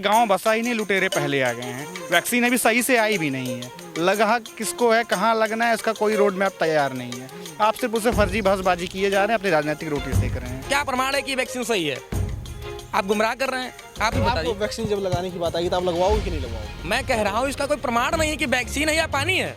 गांव बसा ही नहीं, लुटेरे पहले आ गए हैं। वैक्सीन अभी सही से आई भी नहीं है, लगा किसको है, कहाँ लगना है, इसका कोई रोड मैप तैयार नहीं है। आप सिर्फ उसे फर्जी बहसबाजी किए जा रहे हैं, अपनी राजनीतिक रोटी सेक रहे हैं। क्या प्रमाण है कि वैक्सीन सही है? आप गुमराह कर रहे हैं। आप ही बताइए। वैक्सीन जब लगाने की बात आएगी तो आप लगवाओगे कि नहीं लगवाओगे? मैं कह रहा हूँ इसका कोई प्रमाण नहीं है कि वैक्सीन है या पानी है,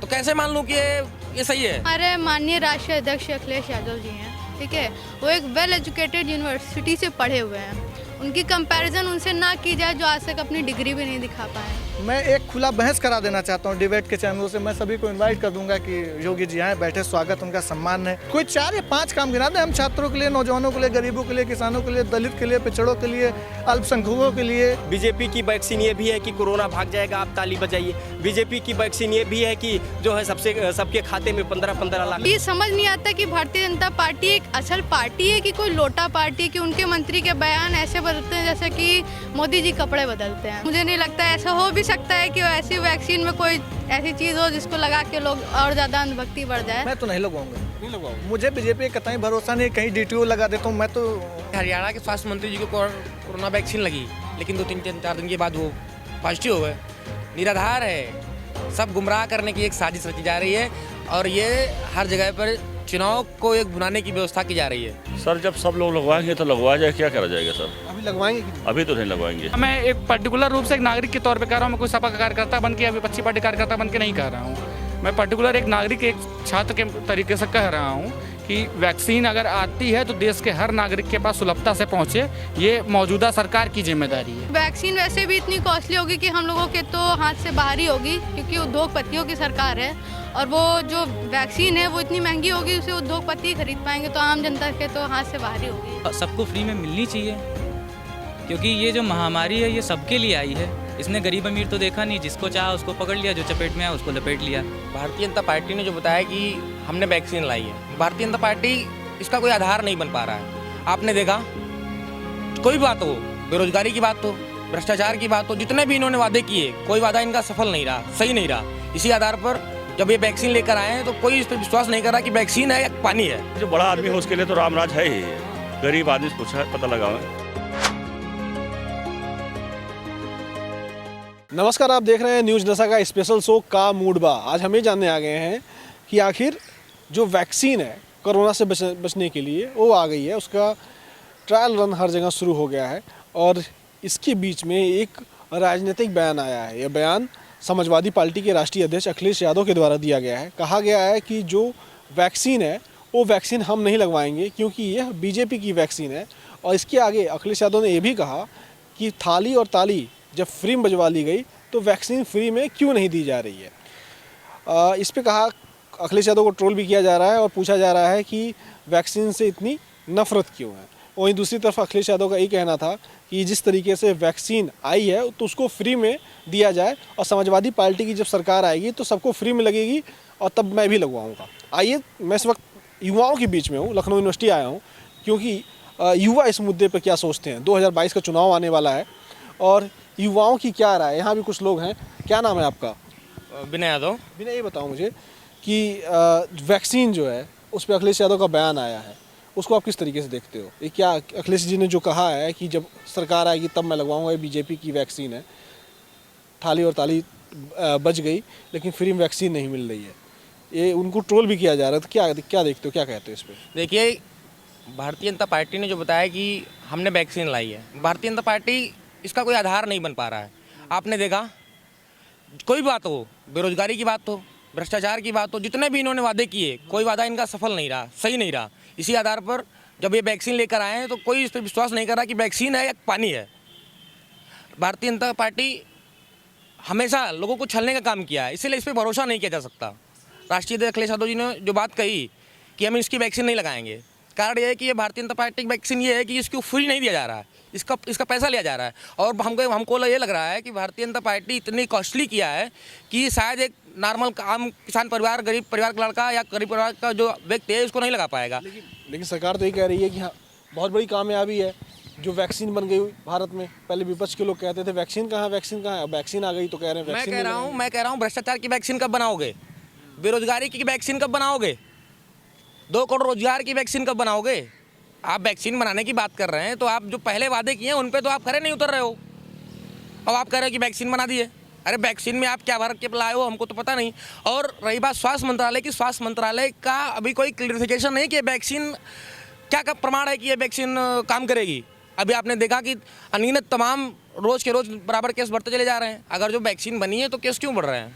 तो कैसे मान लूँ कि ये सही है? हमारे माननीय राष्ट्रीय अध्यक्ष अखिलेश यादव जी हैं, ठीक है, वो एक वेल एजुकेटेड यूनिवर्सिटी से पढ़े हुए हैं। उनकी कंपैरिजन उनसे ना की जाए जो आज तक अपनी डिग्री भी नहीं दिखा पाए। मैं एक खुला बहस करा देना चाहता हूँ डिबेट के चैनलों से। मैं सभी को इनवाइट कर दूंगा कि योगी जी आए, बैठे, स्वागत, उनका सम्मान है। कोई 4 या 5 काम गिना दें हम छात्रों के लिए, नौजवानों के लिए, गरीबों के लिए, किसानों के लिए, दलित के लिए, पिछड़ों के लिए, अल्पसंख्यकों के लिए। बीजेपी की वैक्सीन ये भी है कि कोरोना भाग जाएगा, आप ताली बजाइए। बीजेपी की वैक्सीन ये भी है कि जो है सबके खाते में 15-15 लाख। ये समझ नहीं आता कि भारतीय जनता पार्टी एक असल पार्टी है कि कोई लोटा पार्टी है, कि उनके मंत्री के बयान ऐसे बदलते हैं जैसे कि मोदी जी कपड़े बदलते हैं। मुझे नहीं लगता ऐसा हो भी सकता है कि ऐसी वैक्सीन में कोई ऐसी चीज हो जिसको लगा के लोग और ज्यादा अंधभक्ति बढ़ जाए। मैं तो नहीं लगवाऊंगा, मुझे बीजेपी का कतई भरोसा नहीं। कहीं DTO लगा देता हूँ मैं तो। हरियाणा के स्वास्थ्य मंत्री जी को कोरोना वैक्सीन लगी, लेकिन 2-3-4 दिन के बाद वो पॉजिटिव हो गए। निराधार है, सब गुमराह करने की एक साजिश रची जा रही है और ये हर जगह पर चुनाव को एक बुनाने की व्यवस्था की जा रही है। सर जब सब लोग लगवाएंगे तो लगवाया जाए, क्या करा जाएगा सर? अभी लगवाएंगे कि नहीं? अभी तो नहीं लगवाएंगे। मैं एक पर्टिकुलर रूप से एक नागरिक के तौर पे कह रहा हूँ, मैं कोई सपा का कार्यकर्ता बन के, अभी विपक्षी पार्टी कार्यकर्ता बन के नहीं कह रहा हूँ। मैं पर्टिकुलर एक नागरिक, एक छात्र के तरीके से कह रहा हूँ कि वैक्सीन अगर आती है तो देश के हर नागरिक के पास सुलभता से पहुँचे, ये मौजूदा सरकार की जिम्मेदारी है। वैक्सीन वैसे भी इतनी कॉस्टली होगी कि हम लोगों के तो हाथ से बाहर ही होगी, क्योंकि उद्योगपतियों की सरकार है और वो जो वैक्सीन है वो इतनी महंगी होगी, उसे उद्योगपति खरीद पाएंगे, तो आम जनता के तो हाथ से बाहर ही होगी। सबको फ्री में मिलनी चाहिए, क्योंकि ये जो महामारी है ये सबके लिए आई है। इसने गरीब अमीर तो देखा नहीं, जिसको चाहा उसको पकड़ लिया, जो चपेट में आया उसको लपेट लिया। भारतीय जनता पार्टी ने जो बताया कि हमने वैक्सीन लाई है, भारतीय जनता पार्टी इसका कोई आधार नहीं बन पा रहा है। आपने देखा, कोई बात हो, बेरोजगारी की बात हो, भ्रष्टाचार की बात हो, जितने भी इन्होंने वादे किए, कोई वादा इनका सफल नहीं रहा, सही नहीं रहा। इसी आधार पर जब ये वैक्सीन लेकर आए हैं तो कोई इस पर विश्वास नहीं कर रहा कि वैक्सीन है या पानी है। जो बड़ा आदमी हो उसके लिए तो रामराज है ही, गरीब आदमी से पूछा पता लगाओ। नमस्कार, आप देख रहे हैं न्यूज़ नशा का स्पेशल शो का मूडबा। आज हम ये जानने आ गए हैं कि आखिर जो वैक्सीन है कोरोना से बचने के लिए वो आ गई है, उसका ट्रायल रन हर जगह शुरू हो गया है और इसके बीच में एक राजनीतिक बयान आया है। यह बयान समाजवादी पार्टी के राष्ट्रीय अध्यक्ष अखिलेश यादव के द्वारा दिया गया है। कहा गया है कि जो वैक्सीन है वो वैक्सीन हम नहीं लगवाएंगे क्योंकि यह बीजेपी की वैक्सीन है। और इसके आगे अखिलेश यादव ने यह भी कहा कि थाली और ताली जब फ्री में बजवा ली गई तो वैक्सीन फ्री में क्यों नहीं दी जा रही है। इस पे कहा, अखिलेश यादव को ट्रोल भी किया जा रहा है और पूछा जा रहा है कि वैक्सीन से इतनी नफरत क्यों है। वहीं दूसरी तरफ अखिलेश यादव का यही कहना था कि जिस तरीके से वैक्सीन आई है तो उसको फ्री में दिया जाए और समाजवादी पार्टी की जब सरकार आएगी तो सबको फ्री में लगेगी और तब मैं भी लगवाऊँगा। आइए, मैं इस वक्त युवाओं के बीच में हूँ, लखनऊ यूनिवर्सिटी आया हूँ क्योंकि युवा इस मुद्दे पर क्या सोचते हैं। 2022 का चुनाव आने वाला है और युवाओं की क्या राय है। यहाँ भी कुछ लोग हैं। क्या नाम है आपका? विनय यादव। विनय, ये बताओ मुझे कि वैक्सीन जो है उस पर अखिलेश यादव का बयान आया है, उसको आप किस तरीके से देखते हो? ये क्या अखिलेश जी ने जो कहा है कि जब सरकार आएगी तब मैं लगवाऊंगा, ये बीजेपी की वैक्सीन है, थाली और ताली बच गई लेकिन फ्री में वैक्सीन नहीं मिल रही है, ये उनको ट्रोल भी किया जा रहा है, तो क्या देखते हो, क्या कहते हो इस पर? देखिए, भारतीय जनता पार्टी ने जो बताया कि हमने वैक्सीन लाई है, भारतीय जनता पार्टी इसका कोई आधार नहीं बन पा रहा है। आपने देखा, कोई बात हो, बेरोजगारी की बात हो, भ्रष्टाचार की बात हो, जितने भी इन्होंने वादे किए, कोई वादा इनका सफल नहीं रहा, सही नहीं रहा। इसी आधार पर जब ये वैक्सीन लेकर आए हैं तो कोई इस पर विश्वास नहीं कर रहा कि वैक्सीन है या पानी है। भारतीय जनता पार्टी हमेशा लोगों को छलने का काम किया है, इसीलिए इस पर भरोसा नहीं किया जा सकता। राष्ट्रीय अध्यक्ष अखिलेश यादव जी ने जो बात कही कि हम इसकी वैक्सीन नहीं लगाएंगे, कारण यह है कि ये भारतीय जनता पार्टी की वैक्सीन ये है कि इसको फ्री नहीं दिया जा रहा है, इसका पैसा लिया जा रहा है। और हमको ये लग रहा है कि भारतीय जनता पार्टी इतनी कॉस्टली किया है कि शायद एक नॉर्मल आम किसान परिवार, गरीब परिवार का लड़का या गरीब परिवार का जो व्यक्ति है उसको नहीं लगा पाएगा। लेकिन सरकार तो ये कह रही है कि हाँ, बहुत बड़ी कामयाबी है जो वैक्सीन बन गई भारत में। पहले विपक्ष के लोग कहते थे वैक्सीन कहाँ है, अब वैक्सीन आ गई तो कह रहे हैं वैक्सीन। मैं कह रहा हूँ भ्रष्टाचार की वैक्सीन कब बनाओगे, बेरोजगारी की वैक्सीन कब बनाओगे, 2 करोड़ रोजगार की वैक्सीन कब बनाओगे? आप वैक्सीन बनाने की बात कर रहे हैं तो आप जो पहले वादे किए हैं उन पे तो आप खरे नहीं उतर रहे हो। अब आप कह रहे हो कि वैक्सीन बना दिए। अरे वैक्सीन में आप क्या भर के लाए हो हमको तो पता नहीं। और रही बात स्वास्थ्य मंत्रालय की, स्वास्थ्य मंत्रालय का अभी कोई क्लियरिफिकेशन नहीं कि वैक्सीन क्या का प्रमाण है कि ये वैक्सीन काम करेगी। अभी आपने देखा कि अनगिनत तमाम रोज़ के रोज़ बराबर केस बढ़ते चले जा रहे हैं। अगर जो वैक्सीन बनी है तो केस क्यों बढ़ रहे हैं?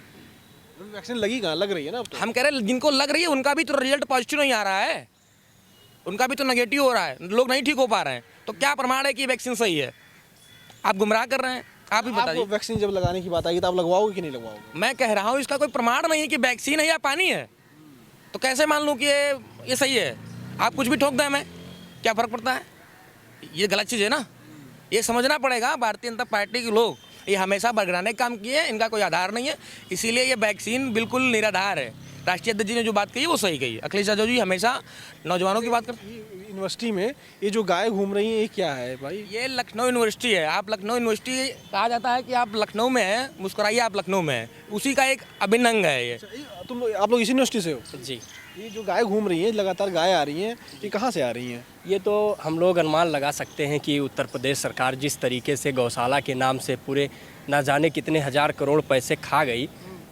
वैक्सीन लगी कहाँ, लग रही है ना अब तो। हम कह रहे हैं जिनको लग रही है उनका भी तो रिजल्ट पॉजिटिव नहीं आ रहा है, उनका भी तो नेगेटिव हो रहा है, लोग नहीं ठीक हो पा रहे हैं। तो क्या प्रमाण है कि वैक्सीन सही है? आप गुमराह कर रहे हैं। आप ही बताइए। आपको वैक्सीन जब लगाने की बात आएगी तो आप लगवाओगे कि नहीं लगवाओगे? मैं कह रहा हूँ इसका कोई प्रमाण नहीं है कि वैक्सीन है या पानी है, तो कैसे मान लूँ कि ये सही है? आप कुछ भी ठोक दें हमें, क्या फ़र्क पड़ता है? ये गलत चीज़ है ना, ये समझना पड़ेगा। भारतीय जनता पार्टी के लोग ये हमेशा बरगराने का काम किए, इनका कोई आधार नहीं है, इसीलिए ये वैक्सीन बिल्कुल निराधार है। राष्ट्रीय अध्यक्ष जी ने जो बात कही वो सही कही। अखिलेश यादव जी हमेशा नौजवानों की बात करते हैं। यूनिवर्सिटी में ये जो गाय घूम रही है ये क्या है भाई? ये लखनऊ यूनिवर्सिटी है। आप लखनऊ यूनिवर्सिटी कहा जाता है कि आप लखनऊ में हैं, मुस्कुराइए आप लखनऊ में हैं, उसी का एक अभिन्न अंग है ये। आप लोग इसी यूनिवर्सिटी से हो? जी, ये जो गाय घूम रही है, लगातार गाय आ रही हैं, ये कहाँ से आ रही हैं? ये तो हम लोग अनुमान लगा सकते हैं कि उत्तर प्रदेश सरकार जिस तरीके से गौशाला के नाम से पूरे ना जाने कितने हजार करोड़ पैसे खा गई,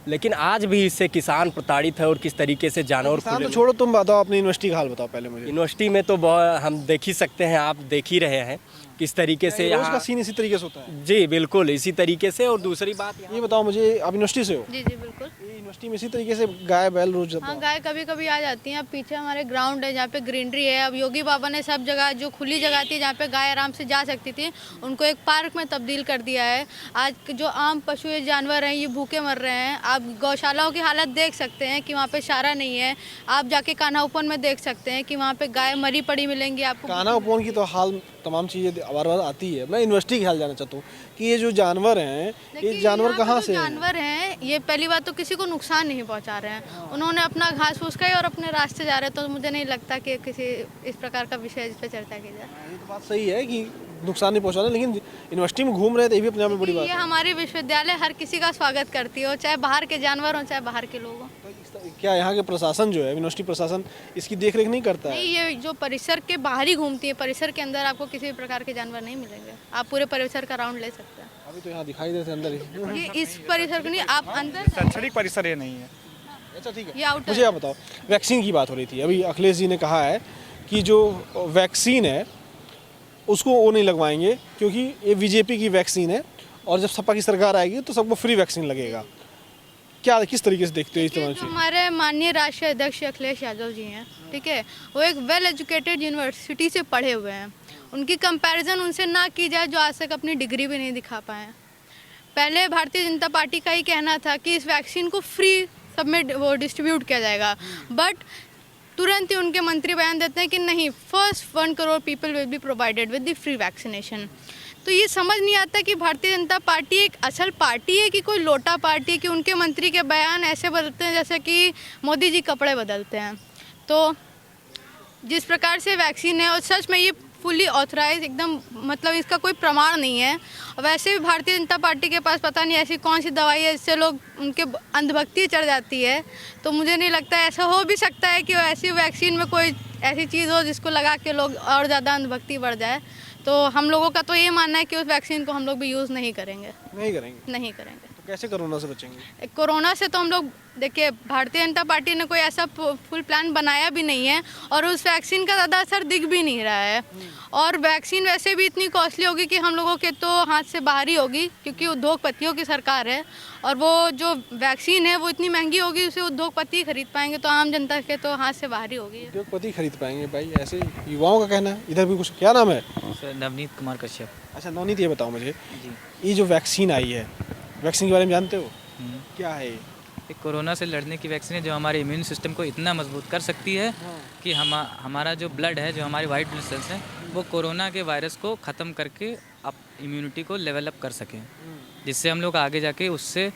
लेकिन आज भी इससे किसान प्रताड़ित है और किस तरीके से जानवर किसान तो छोड़ो, तुम बताओ अपनी यूनिवर्सिटी का हाल बताओ पहले मुझे। यूनिवर्सिटी में तो बहुत हम देख ही सकते हैं, आप देख ही रहे हैं किस तरीके से रोज का यहाँ। सीन इसी तरीके से होता है। जी बिल्कुल इसी तरीके से। और दूसरी बात ये बताओ मुझे, आप यूनिवर्सिटी से हो? जी जी बिल्कुल। ये यूनिवर्सिटी में इसी तरीके से गाय बैल रोज हाँ, गाय कभी कभी आ जाती हैं। अब पीछे हमारे ग्राउंड है जहाँ पे ग्रीनरी है। अब योगी बाबा ने सब जगह जो खुली जगह थी जहाँ पे गाय आराम से जा सकती थी, उनको एक पार्क में तब्दील कर दिया है। आज जो आम पशु या जानवर हैं ये भूखे मर रहे हैं। आप गौशालाओं की हालत देख सकते हैं कि वहाँ पे चारा नहीं है। आप जाके कान्हा उपवन में देख सकते हैं कि वहाँ पे गाय मरी पड़ी मिलेंगी आपको। कान्हा उपवन की तो हाल तमाम चीज़ें बार बार आती है। मैं यूनिवर्सिटी की हाल जानना चाहता हूँ कि ये जो जानवर हैं, ये जानवर कहाँ से हैं? जानवर हैं ये पहली बात तो किसी को नुकसान नहीं पहुंचा रहे हैं। उन्होंने अपना घास फूस खाई और अपने रास्ते जा रहे हैं। तो मुझे नहीं लगता कि किसी इस प्रकार का विषय इस पर चर्चा की जाए। ये तो बात सही है कि नुकसान नहीं पहुँचा रहे, लेकिन यूनिवर्सिटी में घूम रहे हैं तो ये भी अपने आप में बड़ी बात ये है। हमारी विश्वविद्यालय हर किसी का स्वागत करती हो, चाहे बाहर के जानवर हो चाहे बाहर के लोग हों। क्या यहाँ के प्रशासन जो है, यूनिवर्सिटी प्रशासन, इसकी देखरेख नहीं करता है? नहीं, ये जो परिसर के बाहर ही घूमती है, परिसर के अंदर आपको किसी भी प्रकार के जानवर नहीं मिलेंगे। आप पूरे परिसर का राउंड ले सकते हैं। अभी तो यहाँ दिखाई देते अंदर ही। ये इस परिसर को नहीं, आप अंदर शैक्षणिक परिसर ये नहीं है। अच्छा ठीक ये है, आउटर मुझे आप बताओ, वैक्सीन की बात हो रही थी अभी। अखिलेश जी ने कहा है कि जो वैक्सीन है उसको वो नहीं लगवाएंगे क्योंकि ये बीजेपी की वैक्सीन है और जब सपा की सरकार आएगी तो सबको फ्री वैक्सीन लगेगा। क्या, किस तरीके से देखते हो इस तरह जो हमारे माननीय राष्ट्रीय अध्यक्ष अखिलेश यादव जी हैं, ठीक है, वो एक वेल एजुकेटेड यूनिवर्सिटी से पढ़े हुए हैं। उनकी कंपैरिजन उनसे ना की जाए जो आज तक अपनी डिग्री भी नहीं दिखा पाए हैं। पहले भारतीय जनता पार्टी का ही कहना था कि इस वैक्सीन को फ्री सब में वो डिस्ट्रीब्यूट किया जाएगा, बट तुरंत ही उनके मंत्री बयान देते हैं कि नहीं, first 1 crore people will be provided with the free vaccination. तो ये समझ नहीं आता कि भारतीय जनता पार्टी एक असल पार्टी है कि कोई लोटा पार्टी है, कि उनके मंत्री के बयान ऐसे बदलते हैं जैसे कि मोदी जी कपड़े बदलते हैं। तो जिस प्रकार से वैक्सीन है और सच में ये फुली ऑथराइज एकदम, मतलब इसका कोई प्रमाण नहीं है। और वैसे भी भारतीय जनता पार्टी के पास पता नहीं ऐसी कौन सी दवाई है जिससे लोग उनके अंधभक्ति चढ़ जाती है। तो मुझे नहीं लगता, ऐसा हो भी सकता है कि ऐसी वैक्सीन में कोई ऐसी चीज़ हो जिसको लगा के लोग और ज़्यादा अंधभक्ति बढ़ जाए। तो हम लोगों का तो ये मानना है कि उस वैक्सीन को हम लोग भी यूज़ नहीं करेंगे। नहीं करेंगे नहीं करेंगे। तो कैसे कोरोना से बचेंगे? कोरोना से तो हम लोग, देखिए, भारतीय जनता पार्टी ने कोई ऐसा फुल प्लान बनाया भी नहीं है और उस वैक्सीन का ज़्यादा असर दिख भी नहीं रहा है। और वैक्सीन वैसे भी इतनी कॉस्टली होगी कि हम लोगों के तो हाथ से बाहर ही होगी, क्योंकि उद्योगपतियों की सरकार है और वो जो वैक्सीन है वो इतनी महंगी होगी, उसे उद्योगपति खरीद पाएंगे, तो आम जनता के तो हाथ से बाहर ही होगी। उद्योगपति खरीद पाएंगे भाई, ऐसे युवाओं का कहना है। इधर भी कुछ, क्या नाम है? सर नवनीत कुमार कश्यप। अच्छा नवनीत, ये बताओ मुझे, जी। ये जो वैक्सीन आई है, वैक्सीन के बारे में जानते हो? क्या है ये? एक कोरोना से लड़ने की वैक्सीन है जो हमारे इम्यून सिस्टम को इतना मजबूत कर सकती है कि हमारा जो ब्लड है, जो हमारी वाइट ब्लड सेल्स हैं, वो कोरोना के वायरस को ख़त्म करके अब इम्यूनिटी को लेवल अप कर सकें, जिससे हम लोग आगे जाके उससे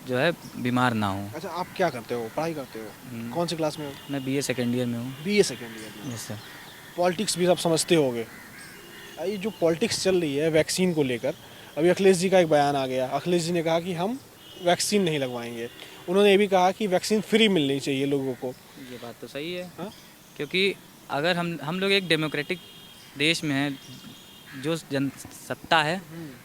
जो है बीमार ना हो। अच्छा, आप क्या करते हो, पढ़ाई करते हो? कौन सी क्लास में हो? मैं BA सेकेंड ईयर में हूँ। BA सेकेंड ईयर में। Yes sir. पॉलिटिक्स भी आप समझते होगे। ये जो पॉलिटिक्स चल रही है वैक्सीन को लेकर, अभी अखिलेश जी का एक बयान आ गया। अखिलेश जी ने कहा कि हम वैक्सीन नहीं लगवाएंगे। उन्होंने ये भी कहा कि वैक्सीन फ्री मिलनी चाहिए लोगों को। ये बात तो सही है। हाँ? क्योंकि अगर हम लोग एक डेमोक्रेटिक देश में हैं, जो जन सत्ता है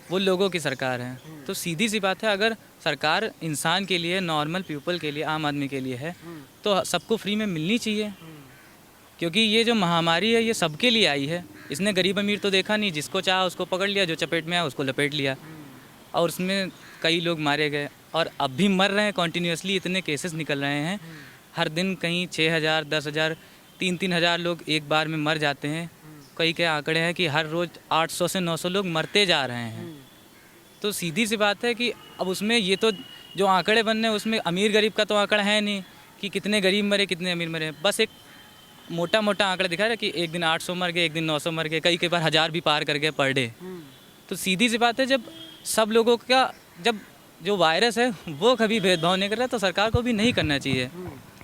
वो लोगों की सरकार है। तो सीधी सी बात है, अगर सरकार इंसान के लिए, नॉर्मल पीपल के लिए, आम आदमी के लिए है तो सबको फ्री में मिलनी चाहिए, क्योंकि ये जो महामारी है ये सबके लिए आई है। इसने गरीब अमीर तो देखा नहीं, जिसको चाहा उसको पकड़ लिया, जो चपेट में आया उसको लपेट लिया, और उसमें कई लोग मारे गए और अब भी मर रहे हैं। कॉन्टीन्यूसली इतने केसेस निकल रहे हैं, हर दिन कहीं 6,000, 10,000, 3-3 हज़ार लोग एक बार में मर जाते हैं। कई के आंकड़े हैं कि हर रोज़ 800 से 900 लोग मरते जा रहे हैं। तो सीधी सी बात है कि अब उसमें ये तो जो आंकड़े बन रहे हैं उसमें अमीर गरीब का तो आंकड़ा है नहीं कि कितने गरीब मरे कितने अमीर मरे, बस एक मोटा मोटा आंकड़ा दिखा रहा है कि एक दिन 800 मर गए, एक दिन 900 मर गए, कई बार 1000 भी पार कर गए पर डे। तो सीधी सी बात है, जब सब लोगों का, जब जो वायरस है वो कभी भेदभाव नहीं कर रहा तो सरकार को भी नहीं करना चाहिए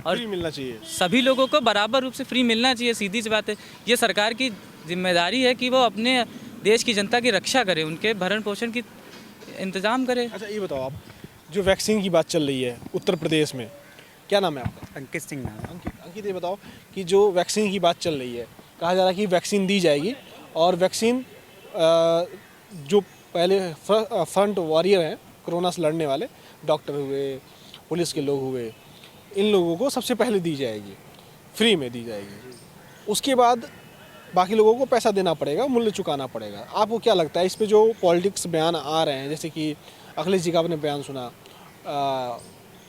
और फ्री मिलना चाहिए। सभी लोगों को बराबर रूप से फ्री मिलना चाहिए। सीधी सी बात है, ये सरकार की जिम्मेदारी है कि वो अपने देश की जनता की रक्षा करे, उनके भरण पोषण की इंतजाम करे। अच्छा ये बताओ आप, जो वैक्सीन की बात चल रही है उत्तर प्रदेश में, क्या नाम है आपका? अंकित सिंह नाम है। अंकित ये बताओ कि जो वैक्सीन की बात चल रही है, कहा जा रहा है कि वैक्सीन दी जाएगी और वैक्सीन जो पहले फ्रंट वॉरियर हैं कोरोना से लड़ने वाले, डॉक्टर हुए, पुलिस के लोग हुए, इन लोगों को सबसे पहले दी जाएगी, फ्री में दी जाएगी। उसके बाद बाकी लोगों को पैसा देना पड़ेगा, मूल्य चुकाना पड़ेगा। आपको क्या लगता है इस पे जो पॉलिटिक्स बयान आ रहे हैं, जैसे कि अखिलेश जी का आपने बयान सुना,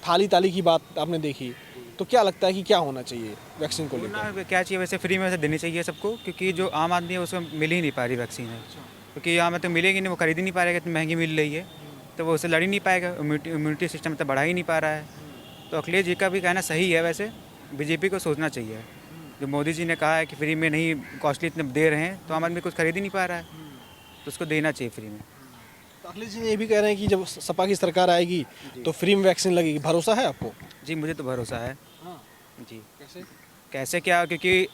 थाली ताली की बात आपने देखी, तो क्या लगता है कि क्या होना चाहिए वैक्सीन को लेकर? क्या चाहिए वैसे, फ्री में वैसे देनी चाहिए सबको, क्योंकि जो आम आदमी है उसको मिल ही नहीं पा रही वैक्सीन है, क्योंकि यहाँ में तो मिलेगी नहीं, वो खरीद ही नहीं पा रहा है, इतनी महंगी मिल रही है तो वो उससे लड़ ही नहीं पाएगा, इम्यूनिटी सिस्टम तो बढ़ा ही नहीं पा रहा है। तो अखिलेश जी का भी कहना सही है, वैसे बीजेपी को सोचना चाहिए। जो मोदी जी ने कहा है कि फ्री में नहीं, कॉस्टली इतने दे रहे हैं तो आम आदमी कुछ खरीद ही नहीं पा रहा है, तो उसको देना चाहिए फ्री में। तो अखिलेश जी ये भी कह रहे हैं कि जब सपा की सरकार आएगी तो फ्री में वैक्सीन लगेगी। भरोसा है आपको? जी मुझे तो भरोसा है। हाँ। जी कैसे? कैसे क्या, क्योंकि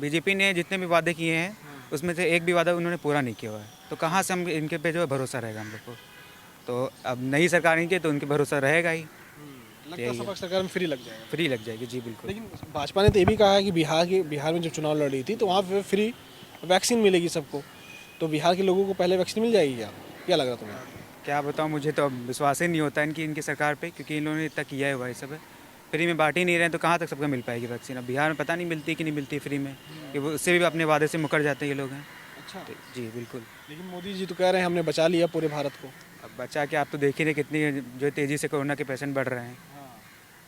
बीजेपी ने जितने भी वादे किए हैं उसमें से एक भी वादा उन्होंने पूरा नहीं किया हुआ है, तो कहाँ से हम इनके पे जो है भरोसा रहेगा हम लोग को। तो अब नई सरकार नहीं की तो उनके भरोसा रहेगा ही, लगता है सपा की सरकार में फ्री लग जाएगा। फ्री लग जाएगी। जी बिल्कुल। लेकिन भाजपा ने तो ये भी कहा है कि बिहार में जब चुनाव लड़ रही थी तो वहाँ पे फ्री वैक्सीन मिलेगी सबको, तो बिहार के लोगों को पहले वैक्सीन मिल जाएगी क्या लग रहा तुम्हें? क्या बताऊँ, मुझे तो अब विश्वास ही नहीं होता इनकी सरकार पे, क्योंकि इन्होंने इतना किया है हुआ ये सब है, फ्री में बांट ही नहीं रहे तो कहाँ तक सबको मिल पाएगी वैक्सीन। अब बिहार में पता नहीं मिलती कि नहीं मिलती फ्री में, कि वो उससे भी अपने वादे से मुकर जाते हैं ये लोग हैं। अच्छा। जी बिल्कुल। लेकिन मोदी जी तो कह रहे हैं हमने बचा लिया पूरे भारत को। अब बचा के आप तो देख ही रहे कितनी जो तेज़ी से कोरोना के पेशेंट बढ़ रहे हैं।